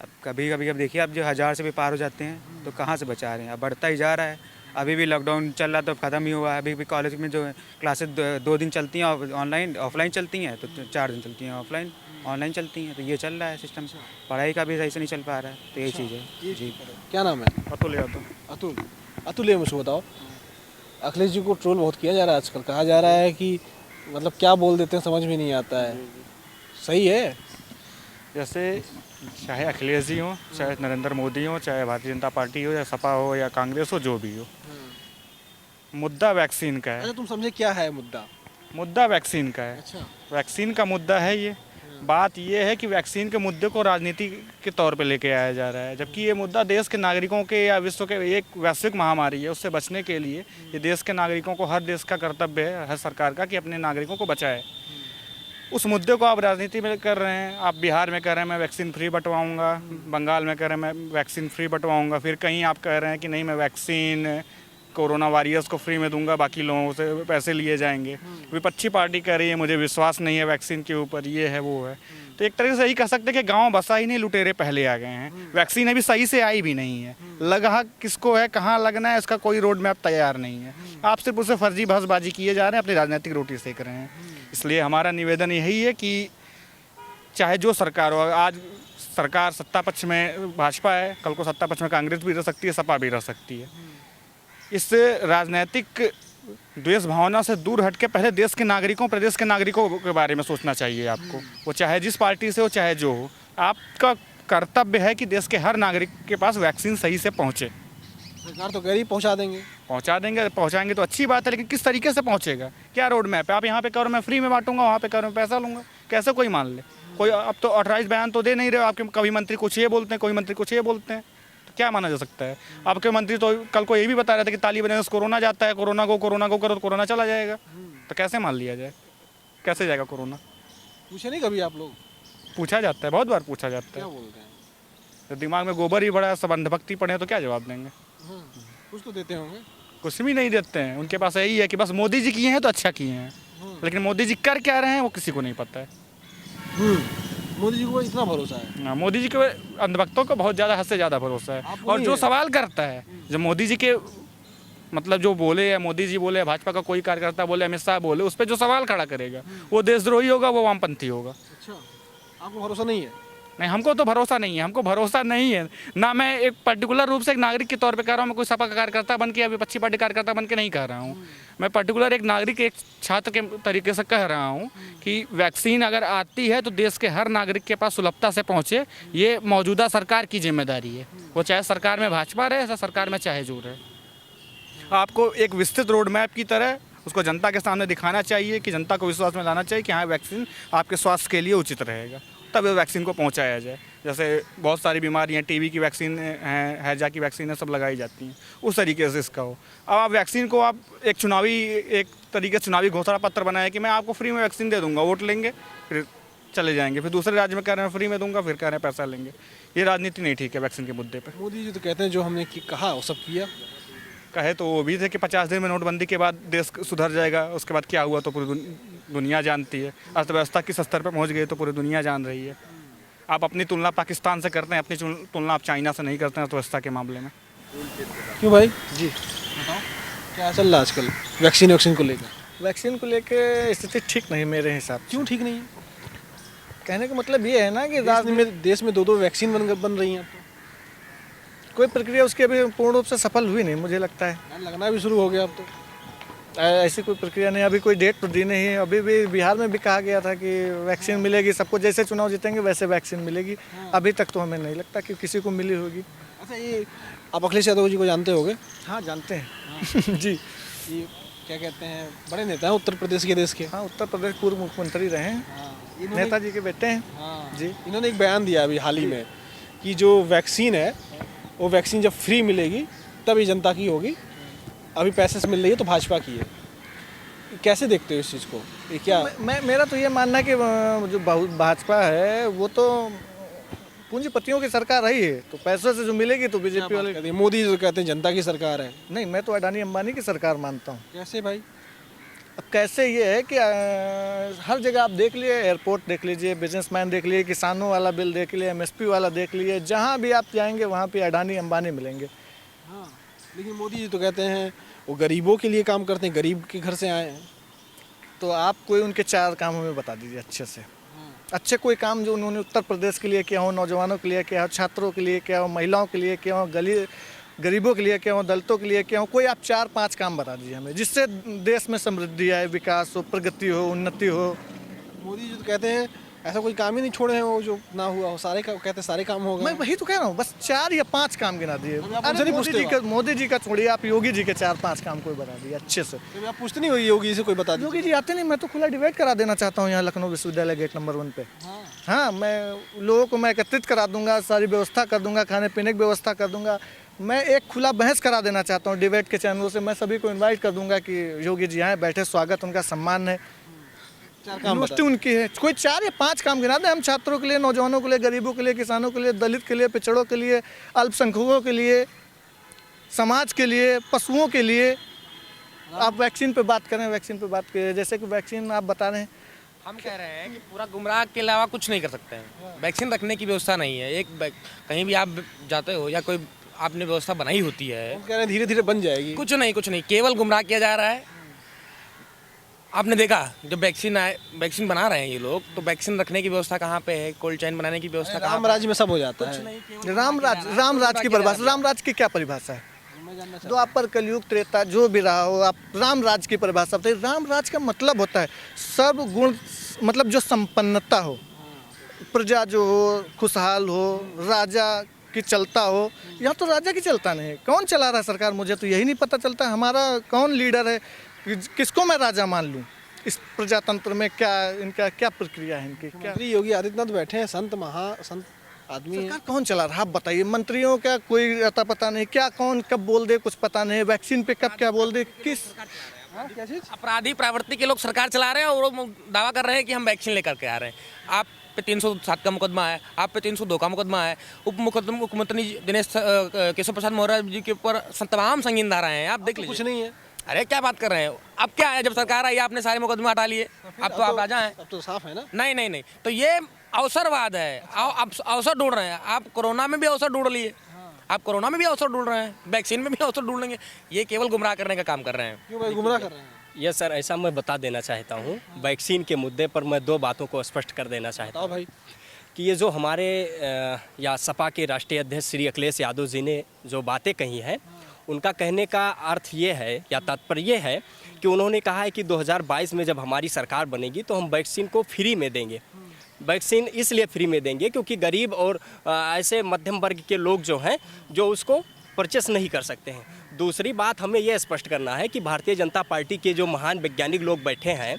अब कभी अब देखिए, अब जो 1000 से भी पार हो जाते हैं तो कहाँ से बचा रहे हैं, अब बढ़ता ही जा रहा है। अभी भी लॉकडाउन चल रहा तो ख़त्म ही हुआ है, अभी भी कॉलेज में जो क्लासेस 2 दिन चलती हैं ऑनलाइन, ऑफलाइन चलती हैं, तो 4 दिन चलती हैं ऑफलाइन, ऑनलाइन चलती हैं, तो ये चल रहा है सिस्टम। पढ़ाई का भी सही से नहीं चल पा रहा है, तो यही चीज़ है। जी क्या नाम है? अतुल यादव। अतुल ये मुझे बताओ, अखिलेश जी को ट्रोल बहुत किया जा रहा है आजकल, कहा जा रहा है कि मतलब क्या बोल देते हैं समझ में नहीं आता है, सही है? जैसे चाहे अखिलेश जी हों, चाहे नरेंद्र मोदी हों, चाहे भारतीय जनता पार्टी हो या सपा हो या कांग्रेस हो, जो भी हो, मुद्दा वैक्सीन का है। अच्छा तुम समझे क्या है मुद्दा? मुद्दा वैक्सीन का है। अच्छा। वैक्सीन का मुद्दा है ये। बात ये है कि वैक्सीन के मुद्दे को राजनीति के तौर पे लेके आया जा रहा है, जबकि ये मुद्दा देश के नागरिकों के या विश्व के एक वैश्विक महामारी है, उससे बचने के लिए ये देश के नागरिकों को, हर देश का कर्तव्य है, हर सरकार का, कि अपने नागरिकों को बचाए। उस मुद्दे को आप राजनीति में कर रहे हैं। आप बिहार में कह रहे हैं मैं वैक्सीन फ्री बंटवाऊँगा, बंगाल में कह रहे हैं मैं वैक्सीन फ्री बंटवाऊँगा, फिर कहीं आप कह रहे हैं कि नहीं मैं वैक्सीन कोरोना वॉरियर्स को फ्री में दूंगा, बाकी लोगों से पैसे लिए जाएंगे। विपक्षी पार्टी कह रही है मुझे विश्वास नहीं है वैक्सीन के ऊपर, ये है वो है। तो एक तरह से यही कह सकते हैं कि गांव बसा ही नहीं, लुटेरे पहले आ गए हैं। वैक्सीन अभी सही से आई भी नहीं है, लगा किसको है, कहाँ लगना है, इसका कोई रोड मैप तैयार नहीं है। आप सिर्फ उसे फर्जी बहसबाजी किए जा रहे हैं, अपनी राजनीतिक रोटी सेक रहे हैं। इसलिए हमारा निवेदन यही है कि चाहे जो सरकार हो, आज सरकार सत्ता पक्ष में भाजपा है, कल को सत्ता पक्ष में कांग्रेस भी रह सकती है, सपा भी रह सकती है। इस राजनीतिक द्वेष भावना से दूर हट के पहले देश के नागरिकों, प्रदेश के नागरिकों के बारे में सोचना चाहिए आपको। वो चाहे जिस पार्टी से हो, चाहे जो हो, आपका कर्तव्य है कि देश के हर नागरिक के पास वैक्सीन सही से पहुंचे। सरकार तो कह रही पहुँचा देंगे। पहुंचाएंगे तो अच्छी बात है, लेकिन किस तरीके से पहुंचेगा, क्या रोड मैप है? आप यहाँ पे करो मैं फ्री में बांटूंगा, वहाँ पे करो मैं पैसा लूँगा, कैसे कोई मान ले? कोई अब तो ऑथराइज बयान तो दे नहीं रहे हो। आपके कभी मंत्री कुछ ये बोलते हैं, कोई मंत्री कुछ ये बोलते हैं, तो तो क्या माना जा सकता है? आपके मंत्री तो कल को ये भी बता रहे थे कि ताली बजाने से कोरोना जाता है, कोरोना को करो तो कोरोना चला जाएगा। तो कैसे मान लिया जाए? कैसे जाएगा कोरोना? पूछे नहीं कभी आप लोग? पूछा जाता है, बहुत बार पूछा जाता क्या है। बोलते हैं? तो दिमाग में गोबर ही बड़ा है, सब अंधभक्ति पड़े हैं, तो क्या जवाब देंगे? कुछ तो देते होंगे। कुछ भी नहीं देते हैं। उनके पास यही है कि बस मोदी जी किए हैं तो अच्छा किए हैं, लेकिन मोदी जी कर क्या रहे हैं वो किसी को नहीं पता है। मोदी जी को इतना भरोसा है। हाँ, मोदी जी के अंधभक्तों को बहुत ज़्यादा, हद से ज़्यादा भरोसा है। आपको और नहीं जो है? सवाल करता है, जो मोदी जी के मतलब जो बोले, या मोदी जी बोले, भाजपा का कोई कार्यकर्ता बोले, अमित शाह बोले, उस पर जो सवाल खड़ा करेगा वो देशद्रोही होगा, वो वामपंथी होगा। अच्छा, आपको भरोसा नहीं है? नहीं, हमको तो भरोसा नहीं है। हमको भरोसा नहीं है ना। मैं एक पर्टिकुलर रूप से एक नागरिक के तौर पे कह रहा हूँ। मैं कोई सपा का कार्यकर्ता बन के या विपक्षी पार्टी कार्यकर्ता बन के नहीं कह रहा हूँ। मैं पर्टिकुलर एक नागरिक, एक छात्र के तरीके से कह रहा हूँ कि वैक्सीन अगर आती है तो देश के हर नागरिक के पास सुलभता से पहुँचे। ये मौजूदा सरकार की जिम्मेदारी है, वो चाहे सरकार में भाजपा रहे या सरकार में चाहे जो रहे। आपको एक विस्तृत रोड मैप की तरह उसको जनता के सामने दिखाना चाहिए कि जनता को विश्वास में लाना चाहिए कि हाँ, वैक्सीन आपके स्वास्थ्य के लिए उचित रहेगा, तब वैक्सीन को पहुंचाया जाए। जैसे बहुत सारी बीमारियां, टीबी की वैक्सीन हैं, हैजा की वैक्सीन है, सब लगाई जाती हैं, उस तरीके से इसका हो। अब आप वैक्सीन को आप एक तरीके से चुनावी घोषणा पत्र बनाए कि मैं आपको फ्री में वैक्सीन दे दूंगा, वोट लेंगे फिर चले जाएंगे, फिर दूसरे राज्य में कह रहे हैं फ्री में दूंगा, फिर कह रहे हैं पैसा लेंगे। ये राजनीति नहीं ठीक है वैक्सीन के मुद्दे पर। मोदी जी तो कहते हैं जो हमने कहा वो सब किया। कहे तो वो भी थे कि 50 दिन में नोटबंदी के बाद देश सुधर जाएगा। उसके बाद क्या हुआ तो पूरी दुनिया जानती है। अर्थव्यवस्था किस स्तर पर पहुंच गई तो पूरी दुनिया जान रही है। आप अपनी तुलना पाकिस्तान से करते हैं, अपनी तुलना आप चाइना से नहीं करते हैं अर्थव्यवस्था के मामले में। क्यों भाई जी बताओ, क्या चल रहा है आजकल वैक्सीन को लेकर? वैक्सीन को लेकर स्थिति ठीक नहीं मेरे हिसाब से। क्यों ठीक नहीं है? कहने का मतलब ये है ना कि देश में 2-2 वैक्सीन बन रही हैं। कोई प्रक्रिया उसकी अभी पूर्ण रूप से सफल हुई नहीं, मुझे लगता है। लगना भी शुरू हो गया अब तो। ऐसी कोई प्रक्रिया नहीं, अभी कोई डेट तो दी नहीं है। अभी भी बिहार में भी कहा गया था कि वैक्सीन मिलेगी सबको, जैसे चुनाव जीतेंगे वैसे वैक्सीन मिलेगी। अभी तक तो हमें नहीं लगता कि किसी को मिली होगी। अच्छा, ये आप अखिलेश यादव जी को जानते होंगे? हाँ, जानते हैं। जी, ये क्या कहते हैं, बड़े नेता हैं उत्तर प्रदेश के, देश के। हाँ, उत्तर प्रदेश पूर्व मुख्यमंत्री रहे हैं, नेताजी के बेटे हैं। जी, इन्होंने एक बयान दिया अभी हाल ही में कि जो वैक्सीन है वो वैक्सीन जब फ्री मिलेगी तब ये जनता की होगी, अभी पैसे से मिल रही है तो भाजपा की है। कैसे देखते हो इस चीज़ को? ये क्या मेरा तो ये मानना है कि जो भाजपा है वो तो पूंजीपतियों की सरकार रही है, तो पैसों से जो मिलेगी तो बीजेपी वाले। मोदी जो कहते हैं जनता की सरकार है। नहीं, मैं तो अडानी अंबानी की सरकार मानता हूँ। कैसे भाई? अब कैसे ये है कि हर जगह आप देख लिए, एयरपोर्ट देख लीजिए, बिजनेसमैन देख लिए, किसानों वाला बिल देख लिए, MSP वाला देख लिए, जहाँ भी आप जाएंगे वहाँ पे अडानी अंबानी मिलेंगे। हाँ, लेकिन मोदी जी तो कहते हैं वो गरीबों के लिए काम करते हैं, गरीब के घर से आए हैं। तो आप कोई उनके 4 काम हमें बता दीजिए अच्छे से। अच्छे कोई काम जो उन्होंने उत्तर प्रदेश के लिए किया हो, नौजवानों के लिए किया हो, छात्रों के लिए किया हो, महिलाओं के लिए किया हो, गरीबों के लिए किया हो, दलितों के लिए किया हो, कोई आप 4-5 काम बता दीजिए हमें, जिससे देश में समृद्धि आए, विकास हो, प्रगति हो, उन्नति हो। मोदी जी तो कहते हैं ऐसा कोई काम ही नहीं छोड़े हैं वो जो ना हुआ हो, कहते हैं सारे काम हो गए। मैं वही तो कह रहा हूँ, बस 4 या 5 काम गिना दिए। नहीं पूछते मोदी जी का छोड़िए, आप योगी जी के 4-5 काम कोई बता दिए अच्छे से। तो आप पूछते नहीं हो योगी से, कोई बता दीजिए। योगी जी आते नहीं, मैं तो खुला डिबेट करा देना चाहता हूँ यहाँ लखनऊ विश्वविद्यालय गेट नंबर 1 पे। हाँ, मैं लोगों को मैं एकत्रित करा दूंगा, सारी व्यवस्था कर दूंगा, खाने पीने की व्यवस्था कर दूंगा। मैं एक खुला बहस करा देना चाहता हूँ डिबेट के चैनलों से। मैं सभी को इनवाइट कर दूंगा कि योगी जी आए, बैठे, स्वागत उनका, सम्मान है, यूनिवर्सिटी उनकी है। कोई 4 या 5 काम गिना दें हम, छात्रों के लिए, नौजवानों के लिए, गरीबों के लिए, किसानों के लिए, दलित के लिए, पिछड़ों के लिए, अल्पसंख्यकों के लिए, समाज के लिए, पशुओं के लिए। आप वैक्सीन पे बात करें, वैक्सीन पे बात करें, जैसे कि वैक्सीन आप बता रहे हैं। हम कह रहे हैं कि पूरा गुमराह के अलावा कुछ नहीं कर सकते हैं। वैक्सीन रखने की व्यवस्था नहीं है। कहीं भी आप जाते हो या कोई आपने व्यवस्था बनाई होती है, कह रहे हैं धीरे धीरे बन जाएगी। कुछ नहीं, केवल गुमराह किया जा रहा है। आपने देखा जब वैक्सीन बना रहे हैं ये लोग, तो वैक्सीन रखने की व्यवस्था कहाँ पे है? कोल्ड चेन बनाने की व्यवस्था कहाँ? राम राज्य में सब हो जाता है। राम राज की परिभाषा, राम राज की क्या परिभाषा है? द्वापर, कलयुग, त्रेता जो भी रहा हो, आप राम राज की परिभाषा बताइए। राम राज का मतलब होता है सर्वगुण, मतलब जो संपन्नता हो, प्रजा जो हो, खुशहाल हो, राजा की चलता हो। यहाँ तो राजा की चलता नहीं है। कौन चला रहा है सरकार, मुझे तो यही नहीं पता चलता। हमारा कौन लीडर है, किसको मैं राजा मान लूँ? इस प्रजातंत्र में क्या इनका क्या प्रक्रिया है? इनकी क्या? योगी आदित्यनाथ बैठे हैं, संत आदमी है। सरकार कौन चला रहा है आप बताइए। मंत्रियों का कोई अता पता नहीं, क्या कौन कब बोल दे कुछ पता नहीं, वैक्सीन पे कब क्या बोल दे किस। क्या चीज़? अपराधी प्रवृत्ति के लोग सरकार चला रहे हैं और वो दावा कर रहे हैं कि हम वैक्सीन लेकर के आ रहे हैं। आप पे 307 का मुकदमा है, आप पे 302 का मुकदमा है, मुख्यमंत्री दिनेश केशव प्रसाद मौर्य जी के ऊपर तमाम संगीन धाराएं हैं। आप देख लीजिए। कुछ नहीं है। अरे क्या बात कर रहे हैं। अब क्या है, जब सरकार आई आपने सारे मुकदमे हटा लिए, अब तो आप आ जाएं। अब तो साफ है ना। नहीं नहीं नहीं, तो ये अवसरवाद है। आप अवसर ढूंढ रहे हैं। आप कोरोना में भी अवसर ढूंढ लिए, आप कोरोना में भी अवसर ढूंढ रहे हैं, वैक्सीन में भी अवसर ढूंढेंगे। ये केवल गुमराह करने का काम कर रहे हैं। क्यों भाई गुमराह कर रहे हैं? यस सर, ऐसा मैं बता देना चाहता हूँ। वैक्सीन के मुद्दे पर मैं 2 बातों को स्पष्ट कर देना चाहता हूँ। बताओ भाई। कि ये जो हमारे या सपा के राष्ट्रीय अध्यक्ष श्री अखिलेश यादव जी ने जो बातें कही हैं, उनका कहने का अर्थ ये है या तात्पर्य ये है कि उन्होंने कहा है कि 2022 में जब हमारी सरकार बनेगी तो हम वैक्सीन को फ्री में देंगे। वैक्सीन इसलिए फ्री में देंगे क्योंकि गरीब और ऐसे मध्यम वर्ग के लोग जो हैं जो उसको परचेस नहीं कर सकते हैं। दूसरी बात हमें यह स्पष्ट करना है कि भारतीय जनता पार्टी के जो महान वैज्ञानिक लोग बैठे हैं,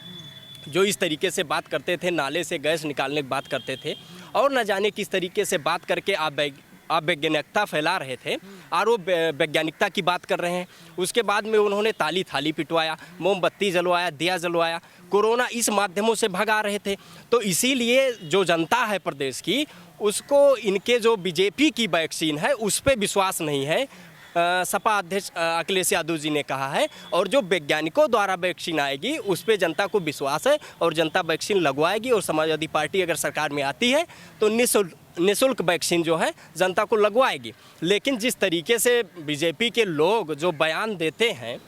जो इस तरीके से बात करते थे, नाले से गैस निकालने की बात करते थे और न जाने किस तरीके से बात करके आप वैज्ञानिकता फैला रहे थे और वो वैज्ञानिकता की बात कर रहे हैं। उसके बाद में उन्होंने ताली थाली पिटवाया, मोमबत्ती जलवाया, दिया जलवाया, कोरोना इस माध्यमों से भगा रहे थे। तो इसीलिए जो जनता है प्रदेश की, उसको इनके जो बीजेपी की वैक्सीन है उस पर विश्वास नहीं है। सपा अध्यक्ष अखिलेश यादव जी ने कहा है और जो वैज्ञानिकों द्वारा वैक्सीन आएगी उस पर जनता को विश्वास है और जनता वैक्सीन लगवाएगी। और समाजवादी पार्टी अगर सरकार में आती है तो निःशुल्क वैक्सीन जो है जनता को लगवाएगी। लेकिन जिस तरीके से बीजेपी के लोग जो बयान देते हैं,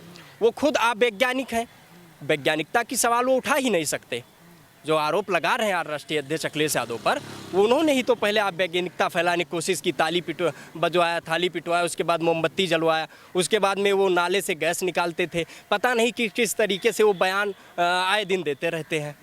वो खुद आप वैज्ञानिक हैं, वैज्ञानिकता की सवाल वो उठा ही नहीं सकते। जो आरोप लगा रहे हैं राष्ट्रीय अध्यक्ष अखिलेश यादव पर, उन्होंने ही तो पहले आप वैज्ञानिकता फैलाने की कोशिश की, थाली पिटवाया, उसके बाद मोमबत्ती जलवाया, उसके बाद में वो नाले से गैस निकालते थे। पता नहीं कि किस तरीके से वो बयान आए दिन देते रहते हैं।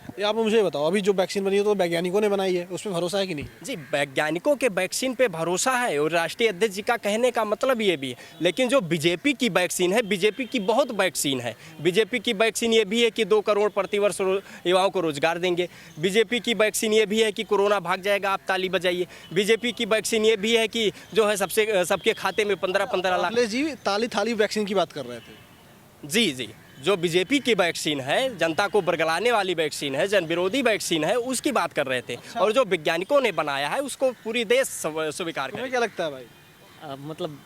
ये आप मुझे बताओ, अभी जो वैक्सीन बनी है तो वैज्ञानिकों ने बनाई है, उसमें भरोसा है कि नहीं? जी, वैज्ञानिकों के वैक्सीन पे भरोसा है और राष्ट्रीय अध्यक्ष जी का कहने का मतलब ये भी है। लेकिन जो बीजेपी की वैक्सीन है, बीजेपी की बहुत वैक्सीन है। बीजेपी की वैक्सीन ये भी है कि 2 करोड़ प्रतिवर्ष युवाओं को रोजगार देंगे। बीजेपी की वैक्सीन ये भी है कि कोरोना भाग जाएगा, आप ताली बजाइए। बीजेपी की वैक्सीन ये भी है कि जो है सबके खाते में 15-15 लाख। अखिलेश जी ताली थाली वैक्सीन की बात कर रहे थे। जी, जो बीजेपी की वैक्सीन है, जनता को बरगलाने वाली वैक्सीन है, जन विरोधी वैक्सीन है, उसकी बात कर रहे थे। अच्छा। और जो वैज्ञानिकों ने बनाया है उसको पूरी देश स्वीकार करे। क्या लगता है भाई? मतलब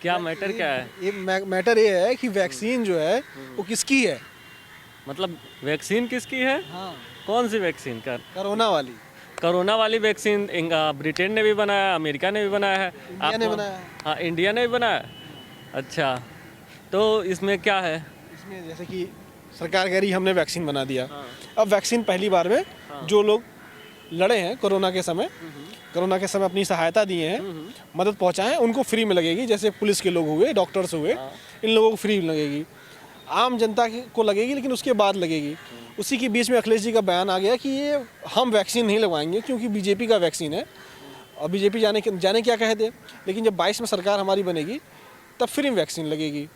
क्या मैटर क्या है? ये मैटर ये है कि वैक्सीन जो है वो किसकी है? मतलब वैक्सीन किसकी है? हाँ। कौन सी वैक्सीन? कोरोना वाली वैक्सीन ब्रिटेन ने भी बनाया, अमेरिका ने भी बनाया है, इंडिया ने बनाया। हाँ, इंडिया ने भी बनाया। अच्छा, तो इसमें क्या है? इसमें जैसे कि सरकार कह रही हमने वैक्सीन बना दिया। अब वैक्सीन पहली बार में जो लोग लड़े हैं कोरोना के समय अपनी सहायता दिए हैं, मदद पहुंचाएं, उनको फ्री में लगेगी। जैसे पुलिस के लोग हुए, डॉक्टर्स हुए, इन लोगों को फ्री लगेगी। आम जनता को लगेगी लेकिन उसके बाद लगेगी। उसी के बीच में अखिलेश जी का बयान आ गया कि ये हम वैक्सीन नहीं लगवाएंगे क्योंकि बीजेपी का वैक्सीन है और बीजेपी जाने क्या कह दे, लेकिन जब 22 में सरकार हमारी बनेगी तब फ्री में वैक्सीन लगेगी।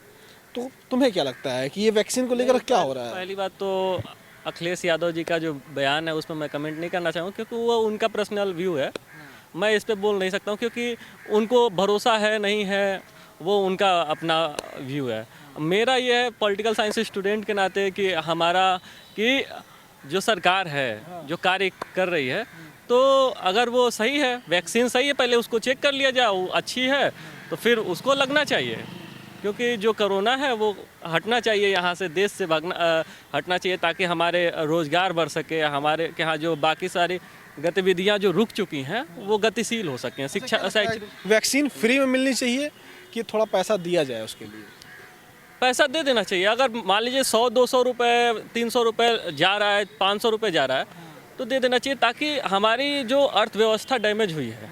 तो तुम्हें क्या लगता है कि ये वैक्सीन को लेकर क्या हो रहा है? पहली बात तो अखिलेश यादव जी का जो बयान है उस पर मैं कमेंट नहीं करना चाहूँगा क्योंकि वो उनका पर्सनल व्यू है। मैं इस पे बोल नहीं सकता हूँ क्योंकि उनको भरोसा है नहीं है, वो उनका अपना व्यू है। मेरा ये है पॉलिटिकल साइंस स्टूडेंट के नाते कि हमारा कि जो सरकार है जो कार्य कर रही है, तो अगर वो सही है, वैक्सीन सही है, पहले उसको चेक कर लिया जाए, वो अच्छी है तो फिर उसको लगना चाहिए। क्योंकि जो कोरोना है वो हटना चाहिए, यहाँ से देश से हटना चाहिए ताकि हमारे रोज़गार बढ़ सके, हमारे यहाँ जो बाकी सारी गतिविधियाँ जो रुक चुकी हैं वो गतिशील हो सकें। शिक्षा वैक्सीन फ्री में मिलनी चाहिए कि थोड़ा पैसा दिया जाए उसके लिए? पैसा दे देना चाहिए। अगर मान लीजिए 100-200 रुपये, 300 रुपये जा रहा है, 500 रुपये जा रहा है, तो दे देना चाहिए ताकि हमारी जो अर्थव्यवस्था डैमेज हुई है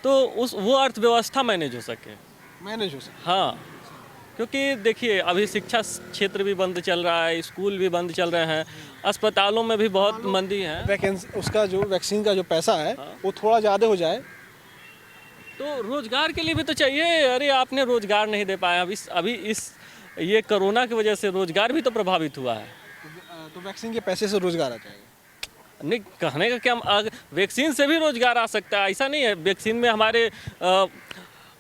तो वो अर्थव्यवस्था मैनेज हो सके। हाँ, क्योंकि देखिए अभी शिक्षा क्षेत्र भी बंद चल रहा है, स्कूल भी बंद चल रहे हैं, अस्पतालों में भी बहुत मंदी है। उसका जो वैक्सीन का जो पैसा है वो थोड़ा ज़्यादा हो जाए तो रोजगार के लिए भी तो चाहिए। अरे आपने रोजगार नहीं दे पाया, अभी ये कोरोना की वजह से रोजगार भी तो प्रभावित हुआ है। तो वैक्सीन के पैसे से रोजगार आ जाएगा। नहीं, कहने का क्या, वैक्सीन से भी रोजगार आ सकता है, ऐसा नहीं है। वैक्सीन में हमारे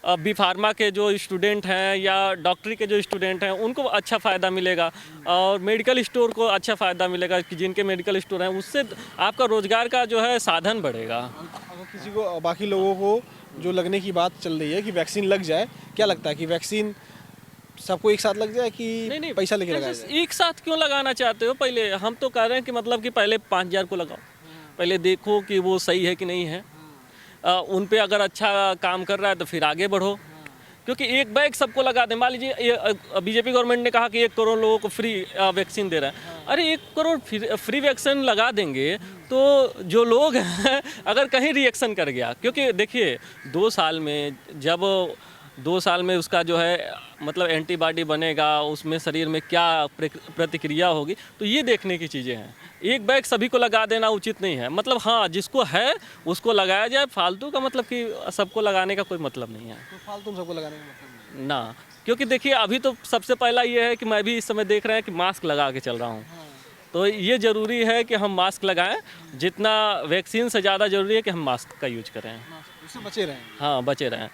बी फार्मा के जो स्टूडेंट हैं या डॉक्टरी के जो स्टूडेंट हैं उनको अच्छा फ़ायदा मिलेगा, और मेडिकल स्टोर को अच्छा फ़ायदा मिलेगा कि जिनके मेडिकल स्टोर हैं, उससे आपका रोज़गार का जो है साधन बढ़ेगा। अगर किसी को, बाकी लोगों को जो लगने की बात चल रही है कि वैक्सीन लग जाए, क्या लगता है कि वैक्सीन सबको एक साथ लग जाए कि नहीं, पैसा लेके लगाया जाए? एक साथ क्यों लगाना चाहते हो? पहले हम तो कह रहे हैं कि मतलब कि पहले 5,000 को लगाओ, पहले देखो कि वो सही है कि नहीं है, उन पे अगर अच्छा काम कर रहा है तो फिर आगे बढ़ो, क्योंकि एक बैग सबको लगा दें। मान लीजिए बीजेपी गवर्नमेंट ने कहा कि 1 करोड़ लोगों को फ्री वैक्सीन दे रहा है, अरे 1 करोड़ फ्री वैक्सीन लगा देंगे तो जो लोग हैं अगर कहीं रिएक्शन कर गया, क्योंकि देखिए 2 साल में जब 2 साल में उसका जो है मतलब एंटीबॉडी बनेगा, उसमें शरीर में क्या प्रतिक्रिया होगी, तो ये देखने की चीज़ें हैं। एक बैग सभी को लगा देना उचित नहीं है। मतलब हाँ, जिसको है उसको लगाया जाए, फालतू का मतलब कि सबको लगाने का कोई मतलब नहीं है। तो फालतू सबको लगाने का मतलब नहीं। ना, क्योंकि देखिए अभी तो सबसे पहला ये है कि मैं भी इस समय देख रहे हैं कि मास्क लगा के चल रहा हूँ, तो ये ज़रूरी है कि हम मास्क लगाएं। जितना वैक्सीन से ज़्यादा ज़रूरी है कि हम मास्क का यूज करें। उससे बचे रहें, हाँ, बचे रहें,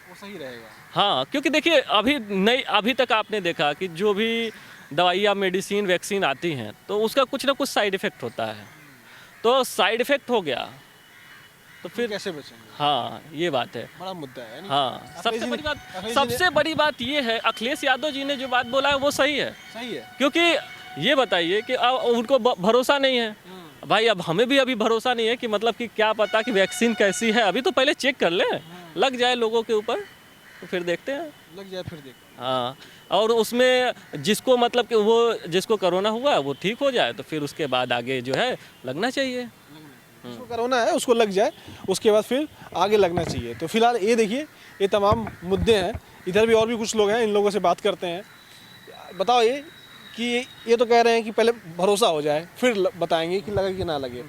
वो सही रहेगा। हाँ, क्योंकि देखिए अभी तक आपने देखा कि जो भी दवाई या मेडिसिन वैक्सीन आती हैं तो उसका कुछ ना कुछ साइड इफ़ेक्ट होता है, तो साइड इफ़ेक्ट हो गया तो फिर कैसे बचेंगे? हाँ, ये बात है, बड़ा मुद्दा है नहीं? हाँ। अखिलेश सबसे बड़ी बात ये है, अखिलेश यादव जी ने जो बात बोला है वो सही है, सही है। क्योंकि ये बताइए कि अब उनको भरोसा नहीं है भाई। अब हमें भी अभी भरोसा नहीं है कि मतलब कि क्या पता कि वैक्सीन कैसी है, अभी तो पहले चेक कर लें, लग जाए लोगों के ऊपर तो फिर देखते हैं, लग जाए फिर देखते हैं। हाँ। और उसमें जिसको मतलब कि वो जिसको कोरोना हुआ है वो ठीक हो जाए तो फिर उसके बाद आगे जो है लगना चाहिए। जिसको कोरोना है उसको लग जाए, उसके बाद फिर आगे लगना चाहिए। तो फिलहाल ये देखिए, ये तमाम मुद्दे हैं। इधर भी और भी कुछ लोग हैं, इन लोगों से बात करते हैं। बताओ ये कि ये तो कह रहे हैं कि पहले भरोसा हो जाए फिर बताएंगे कि लगे कि ना लगे।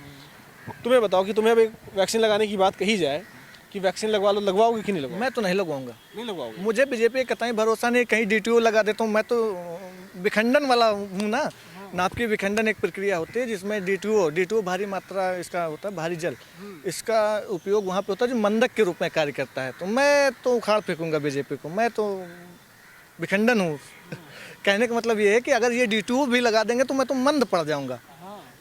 तुम्हें बताओ कि तुम्हें अभी वैक्सीन लगाने की बात कही जाए कि वैक्सीन लगवा लो, लगवाओगे कि नहीं लगवाओगे? मैं तो नहीं लगवाऊंगा। नहीं लगवाओगे? मुझे बीजेपी का कतई भरोसा नहीं, कहीं DTO लगा देता हूँ। मैं तो विखंडन वाला हूँ ना। नाप की विखंडन एक प्रक्रिया होती है जिसमें DTO भारी मात्रा इसका होता है, भारी जल, इसका उपयोग वहाँ पे होता है जो मंदक के रूप में कार्य करता है। तो मैं तो उखाड़ फेंकूंगा बीजेपी को, मैं तो विखंडन हूँ। कहने का मतलब ये है कि अगर ये DTO भी लगा देंगे तो मैं तो मंद पड़ जाऊंगा।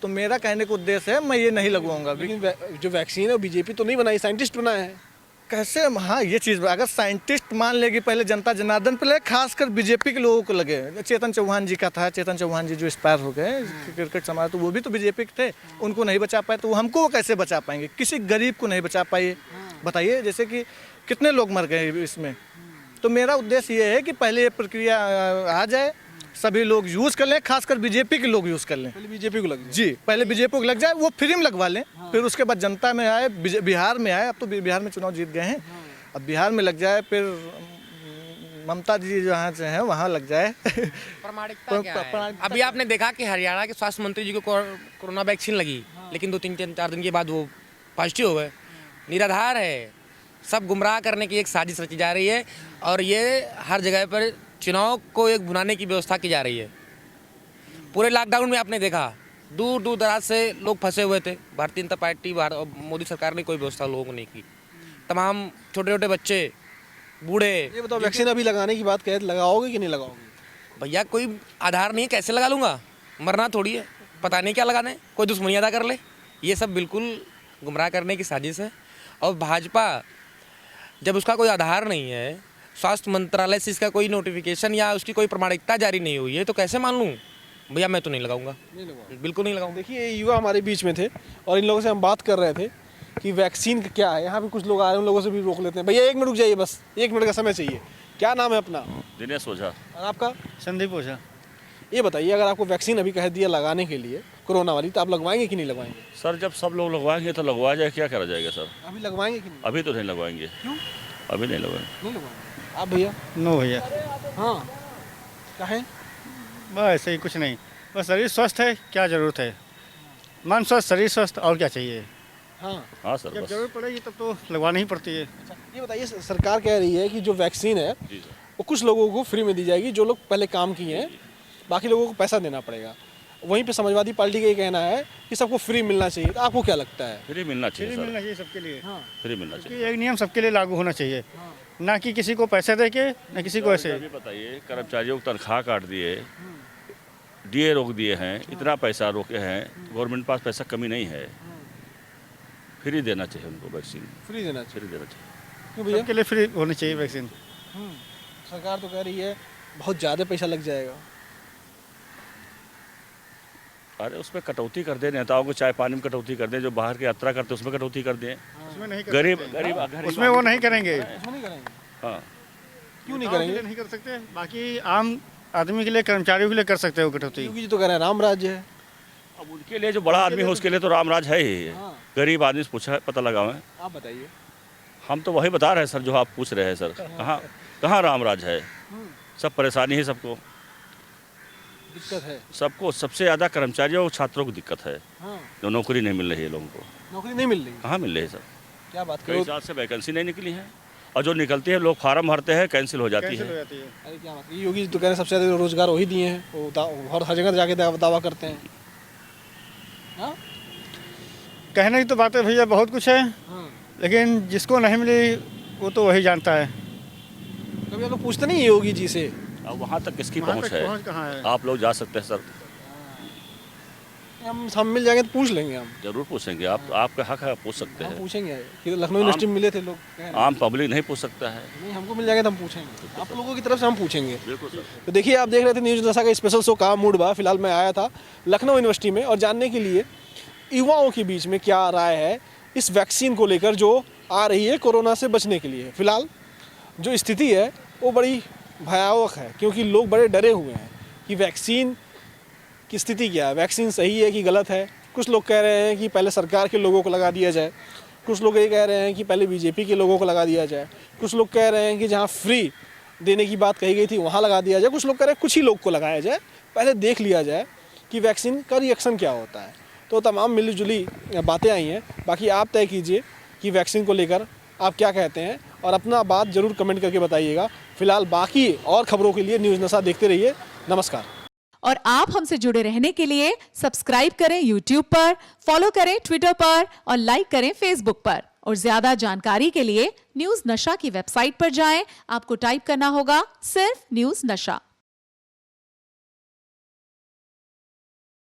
तो मेरा कहने का उद्देश्य है मैं ये नहीं लगवाऊंगा। लेकिन जो वैक्सीन है बीजेपी तो नहीं बनाई, साइंटिस्ट बनाए हैं। कैसे? हाँ, ये चीज़ अगर साइंटिस्ट मान लेगी, पहले जनता जनार्दन पे लगे, खासकर बीजेपी के लोगों को लगे। चेतन चौहान जी का था, चेतन चौहान जी जो एक्सपायर हो गए क्रिकेट समाज, तो वो भी तो बीजेपी के थे, उनको नहीं बचा पाए तो हमको वो कैसे बचा पाएंगे? किसी गरीब को नहीं बचा पाए, बताइए। जैसे कि कितने लोग मर गए इसमें। तो मेरा उद्देश्य ये है कि पहले ये प्रक्रिया आ जाए, सभी लोग यूज़ कर लें, खासकर बीजेपी के लोग यूज़ कर लें। पहले बीजेपी को लग जाए। जी, पहले बीजेपी को लग जाए, वो फ्री में लगवा लें। फिर उसके बाद जनता में आए, बिहार में आए। अब तो बिहार में चुनाव जीत गए हैं, अब बिहार में लग जाए, फिर ममता जी जहाँ से हैं वहाँ लग जाए। प्रमाणिकता क्या है? अभी आपने देखा कि हरियाणा के स्वास्थ्य मंत्री जी को कोरोना वैक्सीन लगी, लेकिन 2-3-4 दिन के बाद वो पॉजिटिव हो गए। निराधार है, सब गुमराह करने की एक साजिश रची जा रही है, और ये हर जगह पर चुनाव को एक भुनाने की व्यवस्था की जा रही है। पूरे लॉकडाउन में आपने देखा दूर दूर दराज से लोग फंसे हुए थे। भारतीय जनता पार्टी मोदी सरकार ने कोई व्यवस्था लोगों को नहीं की। तमाम छोटे छोटे बच्चे, बूढ़े। ये बताओ, वैक्सीन अभी लगाने की बात कहे, लगाओगे कि नहीं लगाओगे? भैया कोई आधार नहीं है, कैसे लगा लूँगा? मरना थोड़ी है, पता नहीं क्या लगाना है, कोई दुश्मनी अदा कर ले। ये सब बिल्कुल गुमराह करने की साजिश है। और भाजपा जब उसका कोई आधार नहीं है, स्वास्थ्य मंत्रालय से इसका कोई नोटिफिकेशन या उसकी कोई प्रमाणिकता जारी नहीं हुई है, तो कैसे मान लूँ? भैया मैं तो नहीं लगाऊंगा, बिल्कुल नहीं लगाऊंगा। देखिए, ये युवा हमारे बीच में थे और इन लोगों से हम बात कर रहे थे कि वैक्सीन का क्या है। यहाँ पे कुछ लोग आ रहे हैं, उन लोगों से भी रोक लेते हैं। भैया 1 मिनट रुक जाइए, बस 1 मिनट का समय चाहिए। क्या नाम है अपना? दिनेश ओझा। और आपका? संदीप ओझा। ये बताइए, अगर आपको वैक्सीन अभी कह दिया लगाने के लिए कोरोना वाली, तो आप लगवाएंगे कि नहीं लगवाएंगे? सर जब सब लोग लगवाएंगे तो लगवाया जाए, क्या करा जाएगा सर? अभी लगवाएंगे कि नहीं? अभी तो नहीं लगवाएंगे। क्यों? अभी नहीं लगवाएंगे। नहीं लगवाएंगे। आप भैया? नो भैया। हाँ, क्या है? बस ऐसे ही, कुछ नहीं, बस शरीर स्वस्थ है, क्या ज़रूरत है? मन स्वस्थ, शरीर स्वस्थ, और क्या चाहिए? हाँ सर, जब बस जरूरत पड़ेगी तब तो लगवानी ही पड़ती है। अच्छा, ये बताइए, सरकार कह रही है कि जो वैक्सीन है जी सर। वो कुछ लोगों को फ्री में दी जाएगी, जो लोग पहले काम किए हैं, बाकी लोगों को पैसा देना पड़ेगा। वहीं पे समाजवादी पार्टी का ये कहना है कि सबको फ्री मिलना चाहिए। तो आपको क्या लगता है? फ्री मिलना चाहिए फ्री सर, मिलना चाहिए सबके लिए। हाँ। फ्री मिलना चाहिए। क्योंकि एक नियम सबके लिए लागू होना चाहिए, ना कि किसी को पैसे दे के ना किसी को ऐसे। अभी बताइए, कर्मचारियों की तनख्वाह काट दिए, डीए रोक दिए हैं, इतना पैसा रोके हैं, गवर्नमेंट के पास पैसा कमी नहीं है। फ्री देना चाहिए उनको वैक्सीन, फ्री देना चाहिए। फ्री देना चाहिए। क्यों भैया? सबके लिए फ्री होनी चाहिए वैक्सीन। सरकार तो कह रही है बहुत ज़्यादा पैसा लग जाएगा। अरे उसमें कटौती कर दें, नेताओं को चाय पानी में कटौती कर दें, जो बाहर की यात्रा करते हैं उसमें कटौती कर दें। उसमें नहीं कर गरीब सकते। गरीब उसमें वो नहीं करेंगे। उसमें नहीं करेंगे? हाँ, क्यों नहीं नेताओं के करेंगे? लिए नहीं कर सकते, बाकी आम आदमी के लिए, कर्मचारियों के लिए कर सकते हो कटौती। योगी जी तो कह रहे हैं राम राज्य है। अब उनके लिए जो बड़ा आदमी है उसके लिए तो रामराज है ही। हाँ। गरीब आदमी से पूछा पता लगाओ है। आप बताइए। हम तो वही बता रहे हैं सर जो आप पूछ रहे हैं सर। कहाँ कहाँ रामराज है? सब परेशानी है सबको, दिक्कत है। सबको सबसे ज़्यादा कर्मचारियों और छात्रों को दिक्कत है, हाँ। जो नौकरी नहीं मिल रही है लोगों को। नौकरी नहीं मिल रही? कहाँ मिल रही है सर? क्या बात कई करो। साल से वैकेंसी नहीं निकली है, और जो निकलती है लोग फार्म भरते हैं, कैंसिल हो जाती कैंसिल हो है। जाती है। अरे क्या बात, ये योगी जी तो कह रहे हैं सबसे ज़्यादा रोजगार वही दिए हैं, वो हर जगह जाके दावा करते हैं। हाँ? कहने की तो बातें भैया बहुत कुछ है, हाँ। लेकिन जिसको नहीं मिली वो तो वही जानता है। कभी आप लोग पूछते नहीं है योगी जी से? अब वहाँ तक किसकी वहाँ पहुँच तक है? पहुँच कहाँ है? आप लोग जा सकते हैं सर, हम मिल जाएंगे तो पूछ लेंगे हम। जरूर पूछेंगे। आप आपका हक है, पूछ सकते हम हैं। पूछेंगे कि लखनऊ यूनिवर्सिटी में मिले थे लोग, कह रहे हैं। आम पब्लिक नहीं पूछ सकता है। नहीं, हमको मिल जाएगा तो हम पूछेंगे, आप लोगों की तरफ से हम पूछेंगे। बिल्कुल सर। तो देखिए, आप देख रहे थे न्यूज़ नशा का स्पेशल शो का मूड बा। फिलहाल मैं आया था लखनऊ यूनिवर्सिटी में, और जानने के लिए युवाओं के बीच में क्या राय है इस वैक्सीन को लेकर जो आ रही है कोरोना से बचने के लिए। फिलहाल जो स्थिति है वो बड़ी भयावह है, क्योंकि लोग बड़े डरे हुए हैं कि वैक्सीन की स्थिति क्या है, वैक्सीन सही है कि गलत है। कुछ लोग कह रहे हैं कि पहले सरकार के लोगों को लगा दिया जाए, कुछ लोग ये कह रहे हैं कि पहले बीजेपी के लोगों को लगा दिया जाए, कुछ लोग कह रहे हैं कि जहाँ फ्री देने की बात कही गई थी वहाँ लगा दिया जाए, कुछ लोग कह रहे हैं कुछ ही लोग को लगाया जाए, पहले देख लिया जाए कि वैक्सीन का रिएक्शन क्या होता है। तो तमाम मिली-जुली बातें आई हैं। बाकी आप तय कीजिए कि वैक्सीन को लेकर आप क्या कहते हैं, और अपना बात ज़रूर कमेंट करके बताइएगा। फिलहाल बाकी और खबरों के लिए न्यूज़ नशा देखते रहिए। नमस्कार। और आप हमसे जुड़े रहने के लिए सब्सक्राइब करें YouTube पर, फॉलो करें Twitter पर और लाइक करें Facebook पर। और ज्यादा जानकारी के लिए न्यूज़ नशा की वेबसाइट पर जाएं। आपको टाइप करना होगा सिर्फ न्यूज़ नशा।